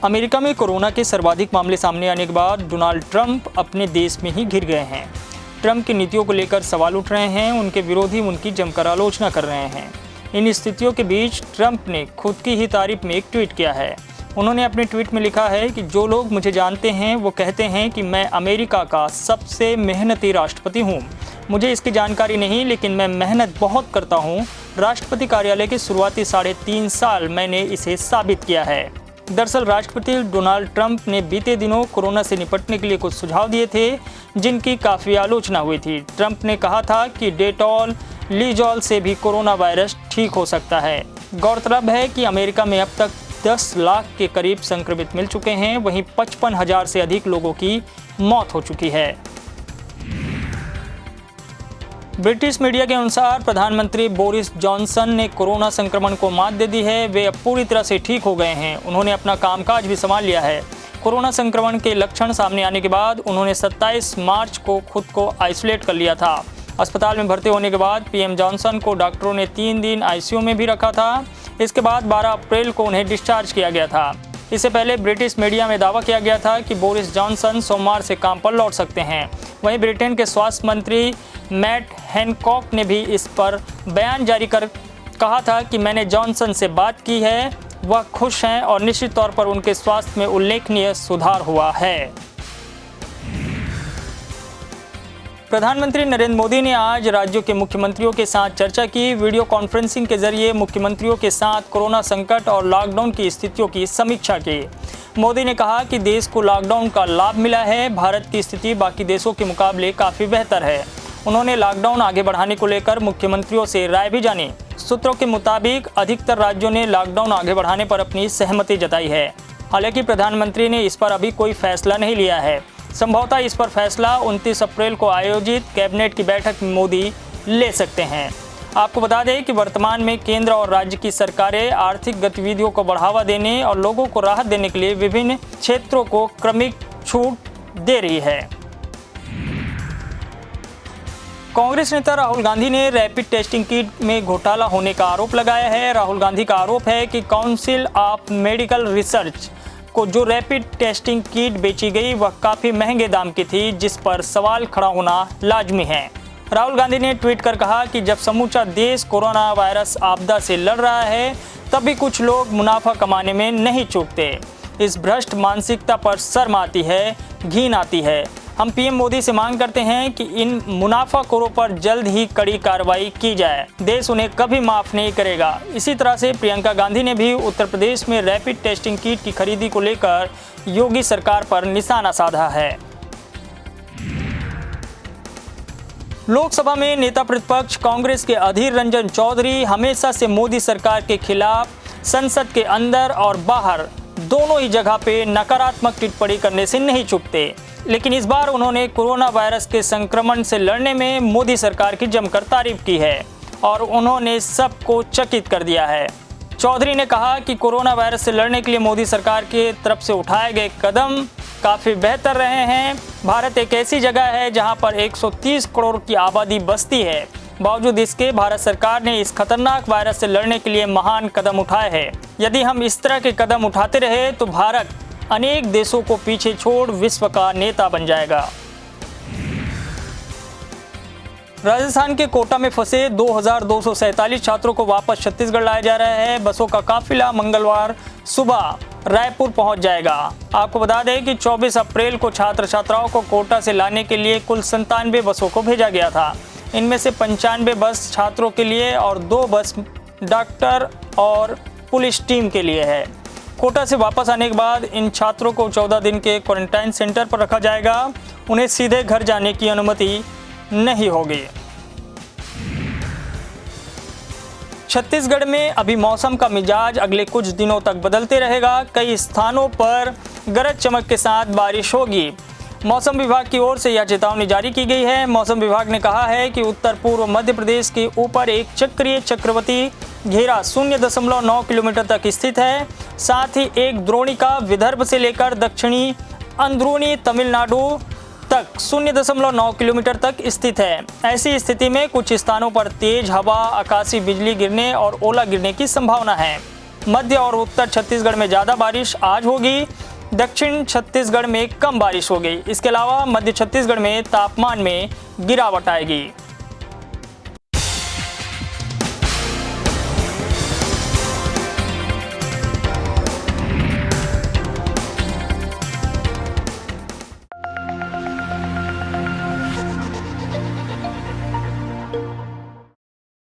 America में corona के सर्वाधिक मामले सामने आने के बाद डोनाल्ड ट्रंप अपने देश में ही घिर गए हैं। ट्रंप की नीतियों को लेकर सवाल उठ रहे हैं, उनके विरोधी उनकी जमकर आलोचना कर रहे हैं। इन स्थितियों के बीच ट्रंप ने खुद की ही तारीफ में एक ट्वीट किया है। उन्होंने अपने ट्वीट में लिखा है कि जो लोग मुझे जानते हैं वो कहते हैं कि मैं अमेरिका का सबसे मेहनती राष्ट्रपति हूँ। मुझे इसकी जानकारी नहीं, लेकिन मैं मेहनत बहुत करता हूँ। राष्ट्रपति कार्यालय के शुरुआती 3.5 साल मैंने इसे साबित किया है। दरअसल राष्ट्रपति डोनाल्ड ट्रंप ने बीते दिनों कोरोना से निपटने के लिए कुछ सुझाव दिए थे, जिनकी काफ़ी आलोचना हुई थी। ट्रंप ने कहा था कि डेटॉल, लीजॉल से भी कोरोना वायरस ठीक हो सकता है। गौरतलब है कि अमेरिका में अब तक 10 लाख के करीब संक्रमित मिल चुके हैं, वहीं 55,000 से अधिक लोगों की मौत हो चुकी है। ब्रिटिश मीडिया के अनुसार प्रधानमंत्री बोरिस जॉनसन ने कोरोना संक्रमण को मात दे दी है। वे अब पूरी तरह से ठीक हो गए हैं। उन्होंने अपना कामकाज भी संभाल लिया है। कोरोना संक्रमण के लक्षण सामने आने के बाद उन्होंने 27 मार्च को खुद को आइसोलेट कर लिया था। अस्पताल में भर्ती होने के बाद पीएम जॉनसन को डॉक्टरों ने 3 दिन आईसीयू में भी रखा था। इसके बाद 12 अप्रैल को उन्हें डिस्चार्ज किया गया था। इससे पहले ब्रिटिश मीडिया में दावा किया गया था कि बोरिस जॉनसन सोमवार से काम पर लौट सकते हैं। वहीं ब्रिटेन के स्वास्थ्य मंत्री मैट हैनकॉक ने भी इस पर बयान जारी कर कहा था कि मैंने जॉनसन से बात की है, वह खुश हैं और निश्चित तौर पर उनके स्वास्थ्य में उल्लेखनीय सुधार हुआ है। प्रधानमंत्री नरेंद्र मोदी ने आज राज्यों के मुख्यमंत्रियों के साथ चर्चा की। वीडियो कॉन्फ्रेंसिंग के जरिए मुख्यमंत्रियों के साथ कोरोना संकट और लॉकडाउन की स्थितियों की समीक्षा की। मोदी ने कहा कि देश को लॉकडाउन का लाभ मिला है। भारत की स्थिति बाकी देशों के मुकाबले काफ़ी बेहतर है। उन्होंने लॉकडाउन आगे बढ़ाने को लेकर मुख्यमंत्रियों से राय भी जानी। सूत्रों के मुताबिक अधिकतर राज्यों ने लॉकडाउन आगे बढ़ाने पर अपनी सहमति जताई है। हालांकि प्रधानमंत्री ने इस पर अभी कोई फैसला नहीं लिया है। संभवतः इस पर फैसला 29 अप्रैल को आयोजित कैबिनेट की बैठक में मोदी ले सकते हैं। आपको बता दें कि वर्तमान में केंद्र और राज्य की सरकारें आर्थिक गतिविधियों को बढ़ावा देने और लोगों को राहत देने के लिए विभिन्न क्षेत्रों को क्रमिक छूट दे रही है। कांग्रेस नेता राहुल गांधी ने रैपिड टेस्टिंग किट में घोटाला होने का आरोप लगाया है। राहुल गांधी का आरोप है कि काउंसिल ऑफ मेडिकल रिसर्च को जो रैपिड टेस्टिंग किट बेची गई वह काफ़ी महंगे दाम की थी, जिस पर सवाल खड़ा होना लाजमी है। राहुल गांधी ने ट्वीट कर कहा कि जब समूचा देश कोरोना वायरस आपदा से लड़ रहा है, तब भी कुछ लोग मुनाफा कमाने में नहीं चूकते। इस भ्रष्ट मानसिकता पर शर्म आती है, घिन आती है। हम पीएम मोदी से मांग करते हैं कि इन मुनाफाखोरों पर जल्द ही कड़ी कार्रवाई की जाए। देश उन्हें कभी माफ नहीं करेगा। इसी तरह से प्रियंका गांधी ने भी उत्तर प्रदेश में रैपिड टेस्टिंग किट की खरीदी को लेकर योगी सरकार पर निशाना साधा है। लोकसभा में नेता प्रतिपक्ष कांग्रेस के अधीर रंजन चौधरी हमेशा से मोदी सरकार के खिलाफ संसद के अंदर और बाहर दोनों ही जगह पे नकारात्मक टिप्पणी करने से नहीं चूकते, लेकिन इस बार उन्होंने कोरोना वायरस के संक्रमण से लड़ने में मोदी सरकार की जमकर तारीफ की है और उन्होंने सबको चकित कर दिया है। चौधरी ने कहा कि कोरोना वायरस से लड़ने के लिए मोदी सरकार की तरफ से उठाए गए कदम काफ़ी बेहतर रहे हैं। भारत एक ऐसी जगह है जहां पर 130 करोड़ की आबादी बसती है। बावजूद इसके भारत सरकार ने इस खतरनाक वायरस से लड़ने के लिए महान कदम उठाए हैं। यदि हम इस तरह के कदम उठाते रहे तो भारत अनेक देशों को पीछे छोड़ विश्व का नेता बन जाएगा। राजस्थान के कोटा में फंसे 2247 छात्रों को वापस छत्तीसगढ़ लाया जा रहा है। बसों का काफिला मंगलवार सुबह रायपुर पहुंच जाएगा। आपको बता दें कि 24 अप्रैल को छात्र छात्राओं को कोटा से लाने के लिए कुल 97 बसों को भेजा गया था। इनमें से 95 बस छात्रों के लिए और 2 बस डॉक्टर और पुलिस टीम के लिए है। कोटा से वापस आने के बाद इन छात्रों को 14 दिन के क्वारंटाइन सेंटर पर रखा जाएगा। उन्हें सीधे घर जाने की अनुमति नहीं होगी। छत्तीसगढ़ में अभी मौसम का मिजाज अगले कुछ दिनों तक बदलते रहेगा। कई स्थानों पर गरज चमक के साथ बारिश होगी। मौसम विभाग की ओर से यह चेतावनी जारी की गई है। मौसम विभाग ने कहा है कि उत्तर पूर्व मध्य प्रदेश के ऊपर एक चक्रीय चक्रवाती घेरा 0.9 किलोमीटर तक स्थित है। साथ ही एक द्रोणिका विदर्भ से लेकर दक्षिणी अंदरूनी तमिलनाडु तक 0.9 किलोमीटर तक स्थित है। ऐसी स्थिति में कुछ स्थानों पर तेज हवा, आकाशीय बिजली गिरने और ओला गिरने की संभावना है। मध्य और उत्तर छत्तीसगढ़ में ज़्यादा बारिश आज होगी, दक्षिण छत्तीसगढ़ में कम बारिश होगी। इसके अलावा मध्य छत्तीसगढ़ में तापमान में गिरावट आएगी।